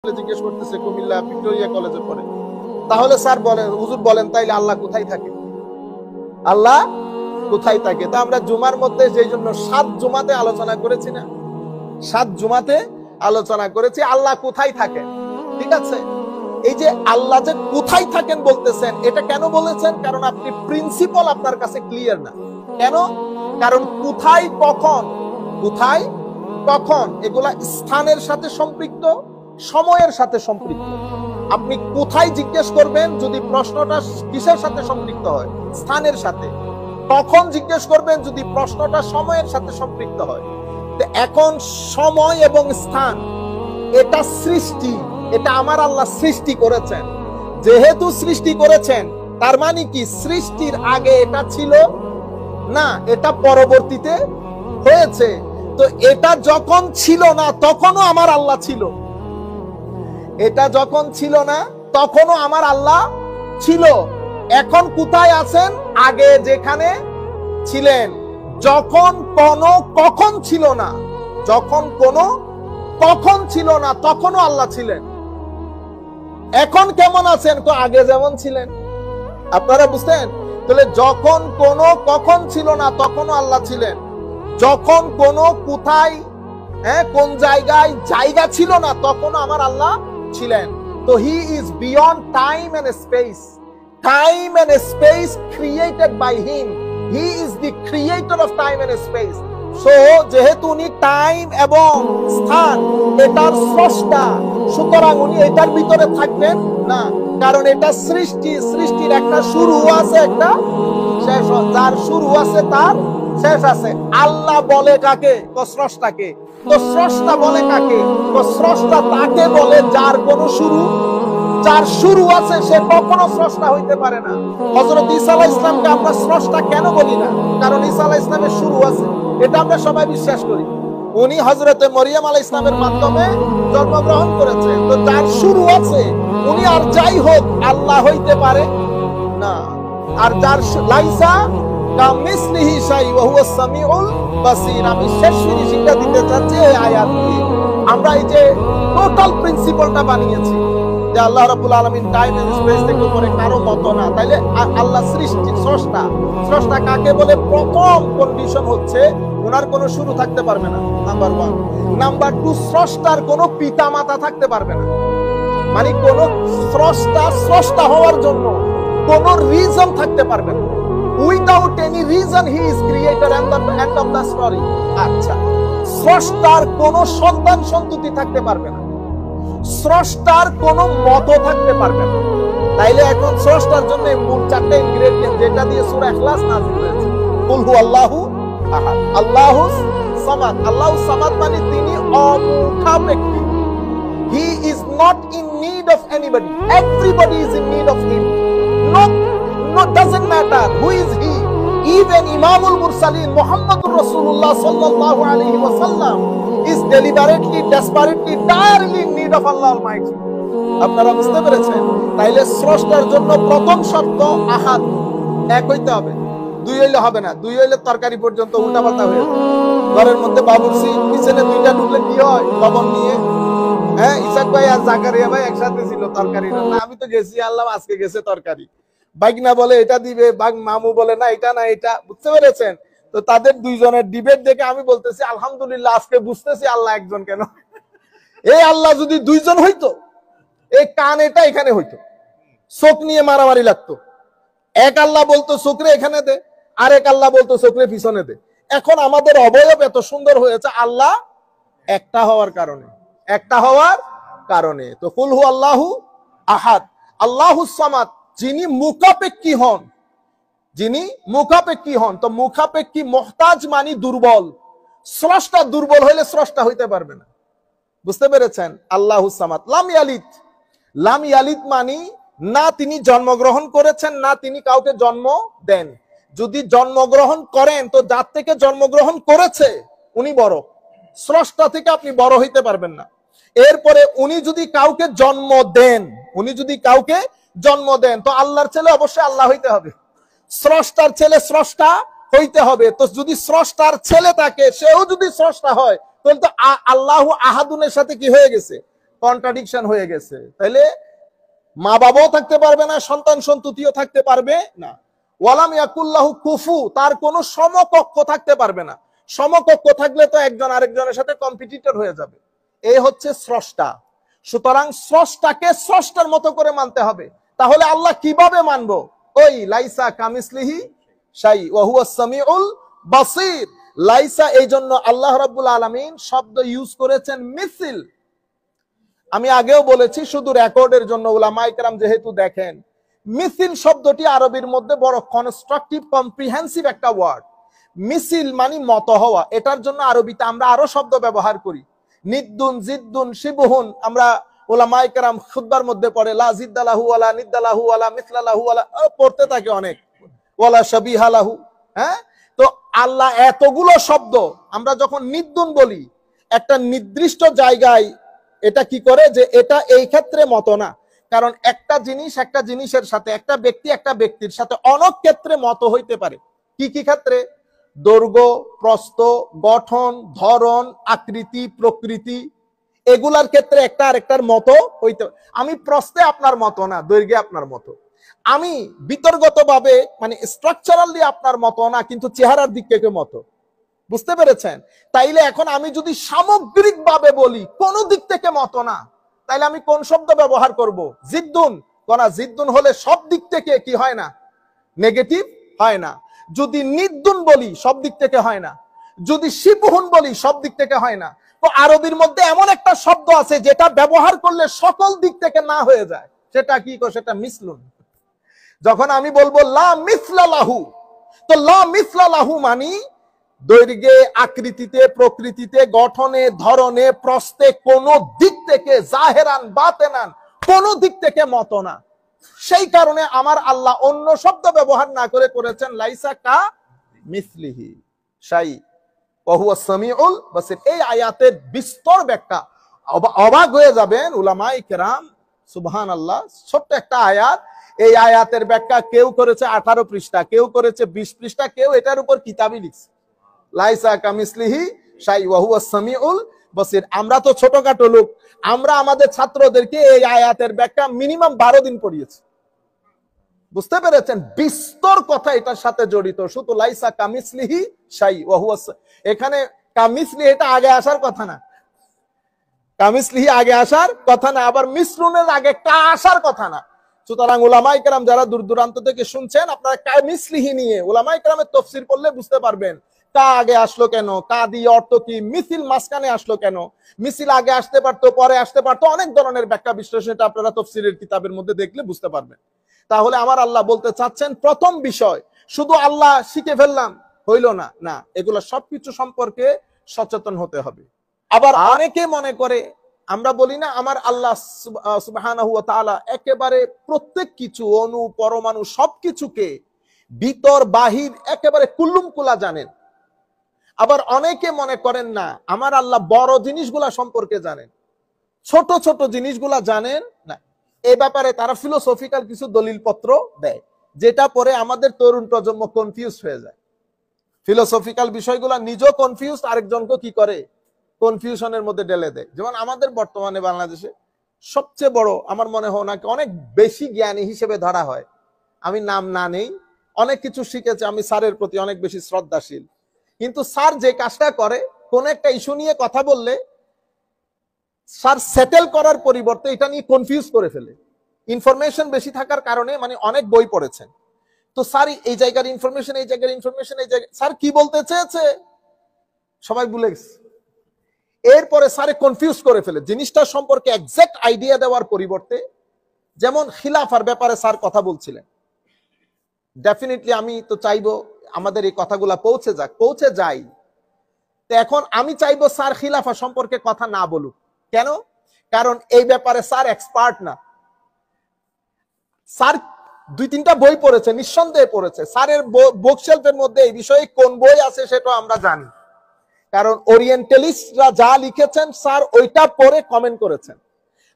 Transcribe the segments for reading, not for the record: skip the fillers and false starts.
জিজ্ঞেস করতেছে কুমিল্লা ভিক্টোরিয়া কলেজে পড়ে। তাহলে স্যার বলেন, হুজুর বলেন, তাইলে আল্লাহ কোথায় থাকে? আল্লাহ কোথায় থাকে? তা আমরা জুমার মধ্যে যেই জন্য 7 জুমাতে আলোচনা করেছি না, 7 জুমাতে আলোচনা করেছি আল্লাহ কোথায় থাকেন। ঠিক আছে, এই যে আল্লাহ যে কোথায় থাকেন বলতেছেন, এটা কেন বলেছেন? কারণ আপনি প্রিন্সিপাল আপনার কাছে ক্লিয়ার না। কেন? কারণ কোথায় কখন, কোথায় কখন এগুলা স্থানের সাথে সম্পৃক্ত, সময়ের সাথে সম্পৃক্ত। আপনি কোথায় জিজ্ঞেস করবেন যদি প্রশ্নটা কিসের সাথে সম্পৃক্ত হয়? স্থানের সাথে। কখন জিজ্ঞেস করবেন যদি প্রশ্নটা সময়ের সাথে সম্পৃক্ত হয়। তো এখন সময় এবং স্থান এটা সৃষ্টি, এটা আমার আল্লাহ সৃষ্টি করেছেন। যেহেতু সৃষ্টি করেছেন, তার মানে কি সৃষ্টির আগে এটা ছিল না, এটা পরবর্তীতে হয়েছে। তো এটা যখন ছিল না তখনও আমার আল্লাহ ছিল, এটা যখন ছিল না তখনও আমার আল্লাহ ছিল। এখন কোথায় আছেন? আগে যেখানে ছিলেন। যখন কোনো কখন ছিল না, যখন কোনো কখন ছিল না তখনও আল্লাহ ছিলেন। এখন কেমন আছেন? তো আগে যেমন ছিলেন। আপনারা বুঝতেন? তাহলে যখন কোনো কখন ছিল না তখনও আল্লাহ ছিলেন। যখন কোনো কোথায়, কোন জায়গায় জায়গা ছিল না তখনও আমার আল্লাহ ছিলেন। তো he is beyond time and space. Time and space created by him. He is the creator of time and space. So যেহেতু উনি টাইম এবং স্থান এটার স্রষ্টা, সুতরাং উনি এটার ভিতরে থাকবেন না। কারণ এটা সৃষ্টি, সৃষ্টির একটা শুরু আছে, একটা শেষ। যার শুরু আছে তার শেষ আছে। আল্লাহ বলে কাকে? স্রষ্টাকে। তো স্রষ্টা বলে কাকে? তো স্রষ্টা তাকে বলে যার কোনো শুরু, যার শুরু আছে সে কখনো স্রষ্টা হইতে পারে না। হযরত ঈসা আলাইহিস সালামকে আমরা স্রষ্টা কেন বলি না? কারণ ঈসা আলাইহিস সালামের শুরু আছে, এটা আমরা সবাই বিশ্বাস করি। উনি হযরতে মরিয়ম আলাইহিস সালামের মাধ্যমে জন্মগ্রহণ করেছেন। তো যার শুরু আছে উনি আর যাই হোক আল্লাহ হইতে পারে না। আর যার লাইসা কামিসলিহি শাই ওয়া হুয়া সামিউল বাসীর। আমি শেষ ফিনিশিংটা দিতে চাচ্ছি এই আয়াত দিয়ে। আমরা এই যে টোটাল প্রিন্সিপালটা বানিয়েছি যে আল্লাহ রাব্বুল আলামিন টাইম এন্ড স্পেস থেকে উপরে কারো মত না, তাইলে আল্লাহ সৃষ্টি স্রষ্টা। স্রষ্টা কাকে বলে? প্রথম কন্ডিশন হচ্ছে ওনার কোনো শুরু থাকতে পারবে না, নাম্বার 1। নাম্বার 2, স্রষ্টার কোনো পিতা মাতা থাকতে পারবে না। মানে কোন স্রষ্টা স্রষ্টা হওয়ার জন্য কোন রিজন থাকতে পারবে না। Without any reason he is creator and the end of the story. আচ্ছা, স্রষ্টার কোন সন্তান সন্ততি থাকতে পারবে না, স্রষ্টার কোন মত থাকতে পারবে না। তাইলে এখন স্রষ্টার জন্য মূল 4টা ইনগ্রেডিয়েন্ট যেটা দিয়ে সূরা ইখলাস নাযিল হয়েছে। কুল হু আল্লাহু আহাদ, আল্লাহুস সামাদ। আল্লাহুস সামাদ মানে তিনি অমুখাপেক্ষী। He is not in need of anybody. Everybody is in need of him. No, doesn't matter who is he. Even Imamul Mursalin Muhammadur Rasulullah sallallahu alaihi wasallam is deliberately, desperately, direly in need of Allah Almighty. আপনারা বুঝতে পেরেছেন? তাইলে স্রষ্টার জন্য প্রথম শর্ত আহাদ, এক হইতে হবে। 2 হইলে হবে না। 2 হইলে তরকারি পর্যন্ত উল্টাপাল্টা হয়ে যায়। ঘরের মধ্যে বাবুর্চি পিছনে 2টা ঢুকলে কি হয়? লবণ নিয়ে, ইসাক ভাই আর জাকারিয়া ভাই একসাথে ছিল তরকারি না, আমি তো গেছি, আল্লাহ আজকে গেছে তরকারি। বাইকনা বলে এটা দিবে, মামু বলে না এটা না এটা। বুঝতে পেরেছেন? তো তাদের 2 জনের ডিবেট দেখে আমি বলতেছি আলহামদুলিল্লাহ, আজকে বুঝতেছি আল্লাহ একজন কেন। এই আল্লাহ যদি 2 জন হইতো, এই কান এটা এখানে হইতো, চোখ নিয়ে মারামারি লাগতো। এক আল্লাহ বলতো চোখরে এখানে দে, আরেক আল্লাহ বলতো চোখরে পিছনে দে। এখন আমাদের অবয়ব এত সুন্দর হয়েছে আল্লাহ একটা হওয়ার কারণে, একটা হওয়ার কারণে। তো কুল হু আল্লাহু আহাদ, আল্লাহুস সামাদ, যিনি মুখাপেক্ষী হন, যিনি মুখাপেক্ষী হন। তো মুখাপেক্ষী মুহতাজ মানে দুর্বল। স্রষ্টা দুর্বল হইলে স্রষ্টা হইতে পারবে না। বুঝতে পেরেছেন? আল্লাহুস সামাদ। লাম ইয়ালিদ, লাম ইয়ালিদ মানে না তিনি জন্মগ্রহণ করেছেন, না তিনি কাউকে জন্ম দেন। যদি জন্মগ্রহণ করেন তো যার থেকে জন্মগ্রহণ করেছে উনি বড়। স্রষ্টা থেকে আপনি বড় হইতে পারবেন না। এরপরে উনি যদি কাউকে জন্ম দেন, উনি যদি কাউকে জন্ম দেন তো আল্লাহর ছেলে অবশ্যই আল্লাহ হইতে হবে, স্রষ্টার ছেলে স্রষ্টা হইতে হবে। তো যদি স্রষ্টার ছেলে থাকে, সেও যদি স্রষ্টা হয়, তাহলে তো আল্লাহু আহাদুনের সাথে কি হয়ে গেছে? কন্ট্রাডিকশন হয়ে গেছে। তাইলে মা বাবাও থাকতে পারবে না, সন্তান সন্ততিও থাকতে পারবে না। ওয়ালাম ইয়াকুল্লাহু কুফু, তার কোনো সমকক্ষ থাকতে পারবে না। সমকক্ষ থাকলে তো একজন আরেকজনের সাথে কম্পিটিটর হয়ে যাবে। এই হচ্ছে স্রষ্টা। সুতরাং স্রষ্টাকে স্রষ্টার মতো করে মানতে হবে। তাহলে আল্লাহ কিভাবে মানবো? ওই লাইসা কামিসলিহি শাই ওয়া হুয়াস সামিউল বাসীর। লাইসা, এই জন্য আল্লাহ রাব্বুল আলামিন শব্দ ইউজ করেছেন মিসল। আমি আগেও বলেছি, শুধু রেকর্ডের জন্য, উলামায়ে কেরাম যেহেতু দেখেন, মিসিল শব্দটি আরবির মধ্যে বড় কনস্ট্রাকটিভ কম্প্রিহেন্সিভ একটা ওয়ার্ড। মিসিল মানে মত হওয়া। এটার জন্য আরবিতে আমরা আরো শব্দ ব্যবহার করি, নিদ্দুন, জিদ্দুন, শিবহুন। আমরা উলামায়ে কেরাম খুতবার মধ্যে পড়ে লা জিদ্দালাহু ওয়ালা নিদ্দালাহু ওয়ালা মিসলালাহু ওয়ালা, পড়তে থাকে অনেক, ওয়ালা শাবিহালাহু। হ্যাঁ, তো আল্লাহ এতগুলো শব্দ, আমরা যখন নিদ্দুন বলি একটা নির্দিষ্ট জায়গায়, এটা কি করে যে এটা এই ক্ষেত্রে মত না। কারণ একটা জিনিস একটা জিনিসের সাথে, একটা ব্যক্তি একটা ব্যক্তির সাথে অনেক ক্ষেত্রে মত হইতে পারে। কি কি ক্ষেত্রে? দৈর্ঘ্য, প্রস্থ, গঠন, ধরন, আকৃতি, প্রকৃতি, এগুলার ক্ষেত্রে একটা আরেকটার মতো হইতে। আমি প্রস্থে আপনার মতো না, দৈর্ঘ্যে আপনার মতো। আমি বিতর্কতভাবে মানে স্ট্রাকচারালি আপনার মতো না, কিন্তু চেহারার দিক থেকে মতো। বুঝতে পেরেছেন? তাইলে এখন আমি যদি সামগ্রিকভাবে বলি কোন দিক থেকে মত না, তাইলে আমি কোন শব্দ ব্যবহার করব? জিদ্দুন। কোন জিদ্দুন হলে সব দিক থেকে কি হয় না, নেগেটিভ হয় না। যদি নিদ্দুন বলি সব দিক থেকে হয় না, যদি শিবহুন বলি সব দিক থেকে হয় না। তো আরবির মধ্যে এমন একটা শব্দ আছে যেটা ব্যবহার করলে সকল দিক থেকে না হয়ে যায়। সেটা কি? সেটা মিসলুন। যখন আমি বলবো লা মিসলালাহু, তো লা মিসলালাহু মানে দৈর্ঘ্যে, আকৃতিতে, প্রকৃতিতে, গঠনে, ধরনে, প্রস্থে কোন দিক থেকে, জাহেরান বাতেনান কোন দিক থেকে মত না। সেই কারণে আমার আল্লাহ অন্য শব্দ ব্যবহার না করে করেছেন লাইসা কা মিসলিহি শাই ওয়া হুয়াস সামিউল বাসীর। এই আয়াতের বিস্তর ব্যাখ্যা, অবাক হয়ে যাবেন উলামায়ে কেরাম। সুবহানাল্লাহ, ছোট্ট একটা আয়াত। এই আয়াতের ব্যাখ্যা কেউ করেছে 18 পৃষ্ঠা, কেউ করেছে 20 পৃষ্ঠা, কেউ এটার উপর কিতাবই লিখছে। লাইসা কামিসলিহি শাই ওয়া হুয়াস সামিউল বাসীর। আমরা তো ছোটখাটো লোক, আমরা আমাদের ছাত্রদেরকে এই আয়াতের ব্যাখ্যা মিনিমাম 12 দিন পড়িয়েছি। বুঝতে পেরেছেন? বিস্তর কথা এটার সাথে জড়িত। শুধু লাইসা কামিসলিহি শাই ওয়া হুয়াস, এখানে কামিসলি এটা আগে আসার কথা না, কামিসলিহি আগে আসার কথা না, আবার মিসলুনের আগে কা আসার কথা না। সুতরাং উলামায়ে কেরাম যারা দূর দূরান্ত থেকে শুনছেন, আপনারা কামিসলিহি নিয়ে উলামায়ে কেরামের তাফসীর পড়লে বুঝতে পারবেন কা আগে আসলো কেন, কা দিয়ে অর্থ কি, মিছিল মাঝখানে আসলো কেন, মিছিল আগে আসতে পারতো, পরে আসতে পারতো, অনেক ধরনের ব্যাখ্যা বিশ্লেষণ এটা আপনারা তাফসীরের কিতাবের মধ্যে দেখলে বুঝতে পারবেন। তাহলে আমার আল্লাহ বলতে চাচ্ছেন, প্রথম বিষয় শুধু আল্লাহ শিখে ফেললাম হইল না, না, এগুলো সবকিছু সম্পর্কে সচেতন হতে হবে। আবার অনেকে মনে করে, আমরা বলি না আমার আল্লাহ সুবহানাহু ওয়া তাআলা একেবারে প্রত্যেক কিছু, অণু পরমাণু সবকিছুকে ভিতর বাহির একেবারে কুল্লুম কুলা জানেন। আবার অনেকে মনে করেন না আমার আল্লাহ বড় জিনিসগুলা সম্পর্কে জানেন, ছোট ছোট জিনিসগুলা জানেন না। এই ব্যাপারে তারা ফিলোসফিক্যাল কিছু দলিলপত্র দেয়, যেটা পরে আমাদের তরুণ প্রজন্ম কনফিউজ হয়ে যায়। ফিলোসফিক্যাল বিষয়গুলা নিজেও কনফিউজ, আরেকজনকে কি করে কনফিউশনের মধ্যে ঢেলে দেয়। যেমন আমাদের বর্তমানে বাংলাদেশে সবচেয়ে বড়, আমার মনে হয় ওনাকে অনেক বেশি জ্ঞানী হিসেবে ধরা হয়, আমি নাম না নেই, অনেক কিছু শিখেছে, আমি স্যারের প্রতি অনেক বেশি শ্রদ্ধাশীল। কিন্তু স্যার যে কাজটা করে, কোন একটা ইস্যু নিয়ে কথা বললে স্যার সেটেল করার পরিবর্তে এটা নিয়ে কনফিউজ করে ফেলে। ইনফরমেশন বেশি থাকার কারণে, মানে অনেক বই পড়েছেন, তো স্যার এই জায়গার ইনফরমেশন, এই জায়গার ইনফরমেশন, এই জায়গায় স্যার কি বলতে চেয়েছে সবাই ভুলে গেছে। এরপরে স্যারে কনফিউজ করে ফেলে জিনিসটা সম্পর্কে এক্সাক্ট আইডিয়া দেওয়ার পরিবর্তে। যেমন খিলাফার ব্যাপারে স্যার কথা বলছিলেন, ডেফিনেটলি আমি তো চাইবো আমাদের এই কথাগুলা পৌঁছে যাক, পৌঁছে যাই। তো এখন আমি চাইবো স্যার খিলাফা সম্পর্কে কথা না বলুক। কেন? কারণ এই ব্যাপারে স্যার এক্সপার্ট না। স্যার 2-3টা বই পড়েছে, নিঃসন্দেহে পড়েছে। স্যারের বুকশেলফের মধ্যে এই বিষয়ে কোন বই আছে সেটা আমরা জানি, কারণ ওরিয়েন্টালিস্টরা যা লিখেছেন স্যার ওইটা পড়ে কমেন্ট করেছেন।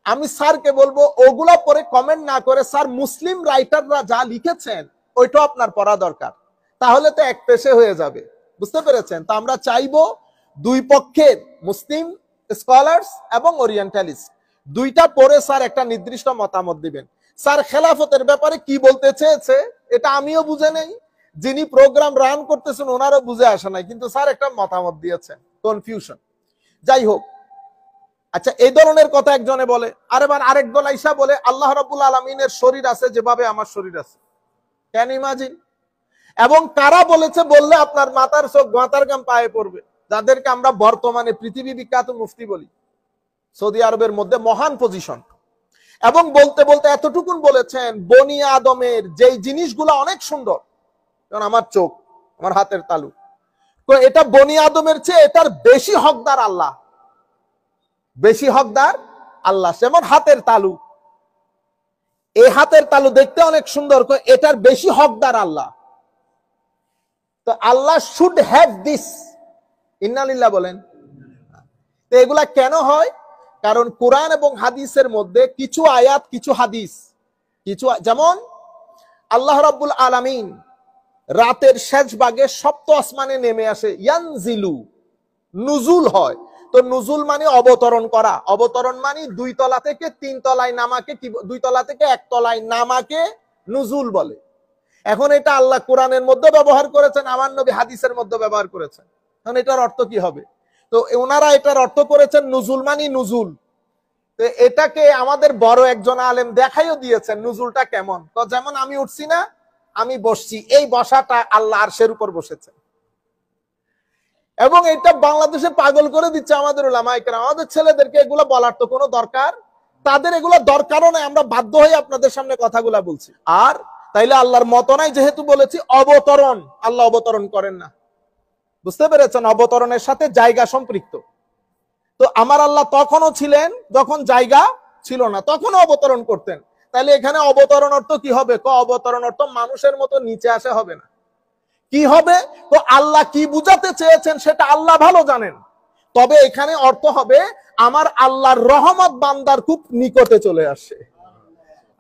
আমি স্যারকে বলবো ওগুলা পড়ে কমেন্ট না করে স্যার মুসলিম রাইটাররা যা লিখেছেন ওইটা আপনার পড়া দরকার, তাহলে তো এক পেশে হয়ে যাবে। বুঝতে পেরেছেন? তো আমরা চাইবো দুই পক্ষের মুসলিম স্কলার্স এবং ওরিয়েন্টালিস্ট দুইটা পরে স্যার একটা নির্দিষ্ট মতামত দিবেন। স্যার খেলাফতের ব্যাপারে কি বলতে চেয়েছে এটা আমিও বুঝে নেই, যিনি প্রোগ্রাম রান করতেছেন ওনারও বুঝে আসে নাই, কিন্তু স্যার একটা মতামত দিয়েছেন, কনফিউশন। যাই হোক, আচ্ছা এই ধরনের কথা একজনে বলে, আরেক দল আইসা বলে আল্লাহ রাব্বুল আলামিনের শরীর আছে যেভাবে আমার শরীর আছে। Can imagine? এবং কারা বলেছে বললে আপনার মাথার চোখ মাথার গাম পায়ে পড়বে, যাদেরকে আমরা বর্তমানে পৃথিবী বিখ্যাত মুফতি বলি, সৌদি আরবের মধ্যে মহান পজিশন। এবং বলতে বলতে এতটুকুন বলেছেন বনি আদমের যেই জিনিসগুলো অনেক সুন্দর, কারণ আমার চোখ, আমার হাতের তালু, তো এটা বনি আদমের চেয়ে এটার বেশি হকদার আল্লাহ, বেশি হকদার আল্লাহ। যেমন হাতের তালু, এই হাতের তালু দেখতে অনেক সুন্দর, এটার বেশি হকদার আল্লাহ। তো আল্লাহ শুড হ্যাভ দিস, ইন্নালিল্লাহ বলেন। তো এগুলা কেন হয়? কারণ কোরআন এবং হাদিসের মধ্যে কিছু আয়াত, কিছু হাদিস, কিছু যেমন আল্লাহ রাব্বুল আলামিন রাতের শেষ ভাগে সপ্ত আসমানে নেমে আসে, ইয়ানজিলু, নুজুল হয়। তো নুজুল মানে অবতরণ করা, অবতরণ মানে 2 তলা থেকে 3 তলায় নামাকে, 2 তলা থেকে 1 তলায় নামাকে নুজুল বলে। এখন এটা আল্লাহ কোরআনের মধ্যে ব্যবহার করেছেন, আমার নবী হাদিসের মধ্যে ব্যবহার করেছেন। এখন এটার অর্থ কি হবে? তো ওনারা এটার অর্থ করেছেন নুজুল মানে নুজুল। তো এটাকে আমাদের বড় একজন আলেম দেখাইও দিয়েছেন নুজুলটা কেমন। তো যেমন আমি উঠছি না, আমি বসছি, এই বসাটা আল্লাহ আরশের উপর বসেছেন। এবং এটা বাংলাদেশে পাগল করে দিচ্ছে আমাদের উলামায়ে কেরাম। আমাদের ছেলেদেরকে এগুলো বলার তো কোনো দরকার, তাদের এগুলো দরকারও নাই, আমরা বাধ্য হয়ে আপনাদের সামনে কথাগুলা বলছি। আর তাইলে আল্লাহর মত নাই যেহেতু বলেছি, অবতরণ, আল্লাহ অবতরণ করেন না, বুঝতে পেরেছেন? অবতরণের সাথে জায়গা সম্পৃক্ত। তো আমার আল্লাহ তখনও ছিলেন যখন জায়গা ছিল না, তখনও অবতরণ করতেন। তাহলে এখানে অবতরণ অর্থ কি হবে? অবতরণ অর্থ মানুষের মতো নিচে আসে হবে না। কি হবে? তো আল্লাহ কি বুঝাতে চেয়েছেন সেটা আল্লাহ ভালো জানেন। তবে এখানে অর্থ হবে আমার আল্লাহর রহমত বান্দার খুব নিকটে চলে আসে,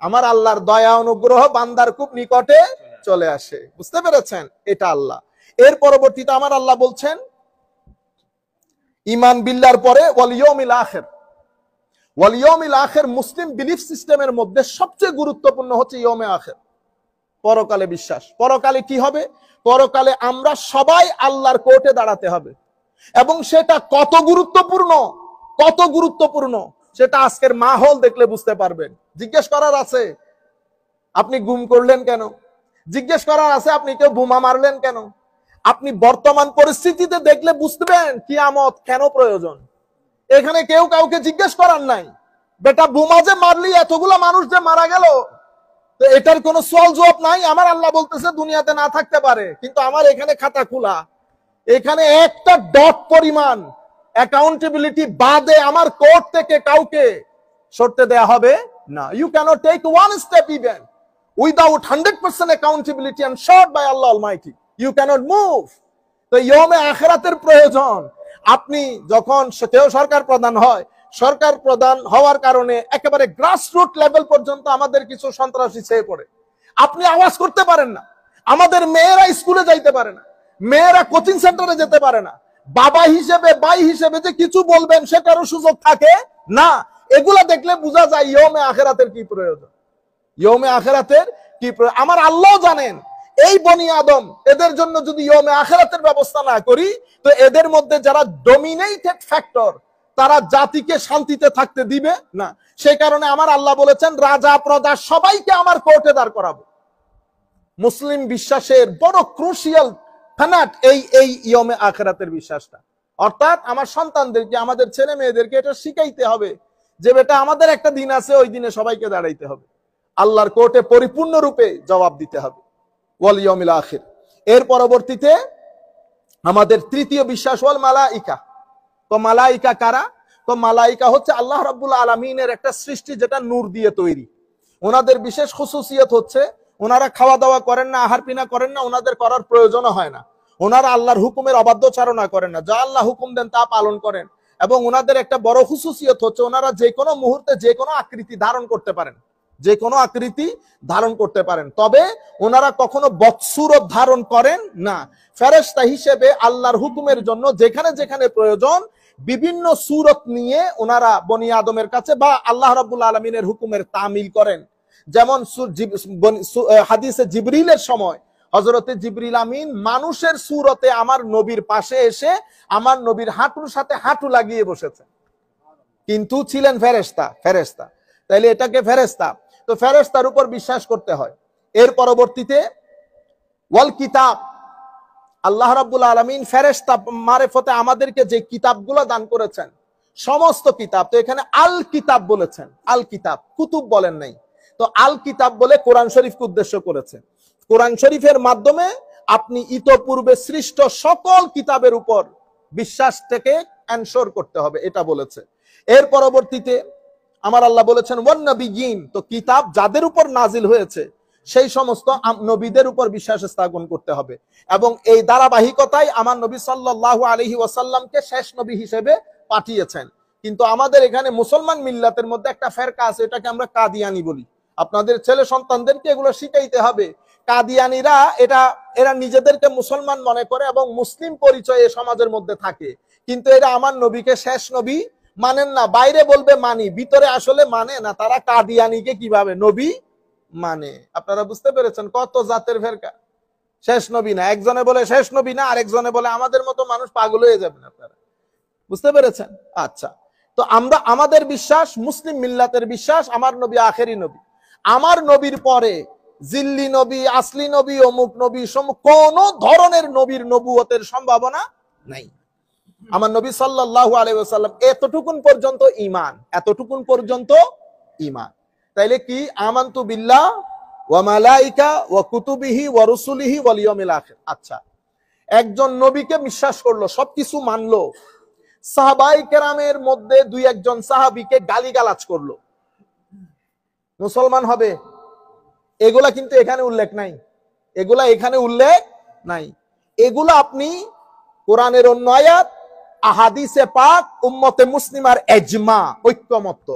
আমার আল্লাহর দয়া অনুগ্রহ বান্দার খুব নিকটে চলে আসে, বুঝতে পেরেছেন? এটা আল্লাহ। এর পরবর্তীতে আমার আল্লাহ বলছেন ঈমান বিল্লাহর পরে ওয়াল ইয়াউমিল আখির। ওয়াল ইয়াউমিল আখির মুসলিম বিলিফ সিস্টেমের মধ্যে সবচেয়ে গুরুত্বপূর্ণ হচ্ছে ইয়াউমে আখির, পরকালে বিশ্বাস। পরকালে কি হবে? পরকালে আমরা সবাই আল্লাহর কোর্টে দাঁড়াতে হবে। এবং সেটা কত গুরুত্বপূর্ণ, কত গুরুত্বপূর্ণ সেটা আজকের মাহৌল দেখলে বুঝতে পারবেন। জিজ্ঞেস করার আছে আপনি গুম করলেন কেন? জিজ্ঞেস করার আছে আপনি কেউ বোমা মারলেন কেন? আপনি বর্তমান পরিস্থিতিতে দেখলে বুঝবেন কিয়ামত কেন প্রয়োজন। এখানে কেউ কাউকে জিজ্ঞেস করার নাই, বেটা বোমা যে মারলি এতগুলো মানুষ যে মারা গেল, তো এটার কোনো সওয়াল জবাব নাই। আমার আল্লাহ বলতেছে দুনিয়াতে না থাকতে পারে, কিন্তু আমার এখানে খাতা খোলা, এখানে একটা ডট পরিমাণ অ্যাকাউন্টেবিলিটি বাদে আমার কোর্ট থেকে কাউকে সরতে দেয়া হবে না। You cannot take one step even without 100% accountability and shot by Allah Almighty. You cannot move. তো ইয়মে আখিরাতের প্রয়োজন। আপনি যখন কেউ সরকার প্রধান হয়, সরকার প্রধান হওয়ার কারণে একেবারে গ্রাসরুট লেভেল পর্যন্ত আমাদের কিছু সন্ত্রাসী ছেয়ে পড়ে, আপনি আওয়াজ করতে পারেন না। আমাদের মেয়েরা স্কুলে যাইতে পারে না, মেয়েরা কোচিং সেন্টারে যেতে পারে না। বাবা হিসেবে, ভাই হিসেবে যে কিছু বলবেন সেটারও সুযোগ থাকে না। এগুলা দেখলে বোঝা যায় ইয়মে আখিরাতের কি প্রয়োজন, ইয়মে আখিরাতের কি প্রয়োজন। আমার আল্লাহ জানেন এই বনি আদম, এদের জন্য যদি ইয়মে আখিরাতের ব্যবস্থা না করি, তো এদের মধ্যে যারা ডমিনেটেড ফ্যাক্টর, তারা জাতিকে শান্তিতে থাকতে দিবে না। সেই কারণে আমার আল্লাহ বলেছেন রাজা প্রজা সবাইকে আমার কোর্টে দাঁড় করাবো। মুসলিম বিশ্বাসের বড় ক্রুশিয়াল ফানাট এই ইয়মে আখিরাতের বিশ্বাসটা। অর্থাৎ আমার সন্তানদেরকে, আমাদের ছেলে মেয়েদেরকে এটা শিখাইতে হবে যে বেটা আমাদের একটা দিন আছে, ওই দিনে সবাইকে দাঁড়াইতে হবে, আল্লাহর কোর্টে পরিপূর্ণরূপে জবাব দিতে হবে। ওয়াল ইয়াউমিল আখির। এর পরবর্তীতে আমাদের তৃতীয় বিশ্বাস ওয়াল মালাইকা। তো মালাইকা কারা? তো মালাইকা হচ্ছে আল্লাহ রাব্বুল আলামিনের একটা সৃষ্টি, যেটা নূর দিয়ে তৈরি। ওনাদের বিশেষ খুসুসিয়ত হচ্ছে ওনারা খাওয়া দাওয়া করেন না, আহার পিনা করেন না, ওনাদের করার প্রয়োজনও হয় না। ওনারা আল্লাহর হুকুমের অবাধ্যচারণা করেন না, যা আল্লাহ হুকুম দেন তা পালন করেন। এবং ওনাদের একটা বড় খুসুসিয়ত হচ্ছে ওনারা যে কোনো মুহূর্তে যে কোনো আকৃতি ধারণ করতে পারেন, যে কোনো আকৃতি ধারণ করতে পারেন। তবে ওনারা কখনো বৎসুরত ধারণ করেন না। ফেরেশতা হিসেবে আল্লাহর হুকুমের জন্য যেখানে যেখানে প্রয়োজন বিভিন্ন সূরত নিয়ে ওনারা বনি আদমের কাছে বা আল্লাহ রাব্বুল আলামিনের হুকুমের তামিল করেন। যেমন হাদিসে জিবরিলের সময় হযরতে জিবরিল আমিন মানুষের সূরতে আমার নবীর পাশে এসে আমার নবীর হাঁটুর সাথে হাঁটু লাগিয়ে বসেছেন, কিন্তু ছিলেন ফেরেশতা। ফেরেশতা তাইলে এটাকে ফেরেশতা, তো ফেরেশতার উপর বিশ্বাস করতে হয়। এর পরবর্তীতে ওয়াল কিতাব, আল্লাহ রাব্বুল আলামিন ফেরেশতা মারিফতে আমাদেরকে যে কিতাবগুলো দান করেছেন সমস্ত কিতাব, তো এখানে আল কিতাব বলেছেন, আল কিতাব, কুতুব বলেন নাই। তো আল কিতাব বলে কোরআন শরীফকে উদ্দেশ্য করেছে। কোরআন শরীফের মাধ্যমে আপনি ইতোপূর্বে সৃষ্ট সকল কিতাবের উপর বিশ্বাসটাকে এনশোর করতে হবে, এটা বলেছে। এর পরবর্তীতে আমার আল্লাহ বলেছেন ওয়ান নবিয়্যিন, তো কিতাব যাদের উপর নাজিল হয়েছে সেই সমস্ত নবীদের উপর বিশ্বাস স্থাপন করতে হবে। এবং এই ধারাবাহিকতায় আমার নবী সাল্লাল্লাহু আলাইহি ওয়াসাল্লামকে শেষ নবী হিসেবে পাঠিয়েছেন। কিন্তু আমাদের এখানে মুসলমান মিল্লাতের মধ্যে একটা ফেরকা আছে, এটাকে আমরা কাদিয়ানি বলি। আপনাদের ছেলে সন্তানদেরকে এগুলো শিখাইতে হবে। কাদিয়ানিরা এরা নিজেদেরকে মুসলমান মনে করে এবং মুসলিম পরিচয়ে সমাজের মধ্যে থাকে, কিন্তু এরা আমার নবীকে শেষ নবী মানেন না। বাইরে বলবে মানি, ভিতরে আসলে মানে না। তারা কাদিয়ানিকে কিভাবে নবী মানে, আপনারা বুঝতে পেরেছেন? কত জাতের ফেরকা। শেষ নবী না, একজনে বলে শেষ নবী না, আরেকজনে বলে আমাদের মতো মানুষ পাগল হয়ে যাবেন। আপনারা বুঝতে পেরেছেন? আচ্ছা, তো আমরা আমাদের বিশ্বাস, মুসলিম মিল্লাতের বিশ্বাস আমার নবী আখেরি নবী। আমার নবীর পরে জিল্লি নবী, আসলি নবী, অমুক নবী, কোন ধরনের নবীর নবুয়তের সম্ভাবনা নাই। আমার নবী সাল্লাল্লাহু আলাইহি ওয়াসাল্লাম এতটুকুন পর্যন্ত ঈমান, এতটুকুন পর্যন্ত ঈমান। তাইলে কি? আমানতু বিল্লাহ ওয়া মালাইকা ওয়া কুতুবিহি ওয়া রুসুলিহি ওয়াল ইয়াউমিল আখির। আচ্ছা, একজন নবীকে বিশ্বাস করলো, সবকিছু মানলো, সাহাবায়ে কেরামের মধ্যে দুই একজন সাহাবীকে গালিগালাজ করলো, মুসলমান হবে? এগুলা কিন্তু এখানে উল্লেখ নাই, এগুলা এখানে উল্লেখ নাই। এগুলা আপনি কোরআনের অন্য আয়াত, আহাদিসে পাক, উম্মতে মুসলিমার ইজমা, ঐক্যমত্য,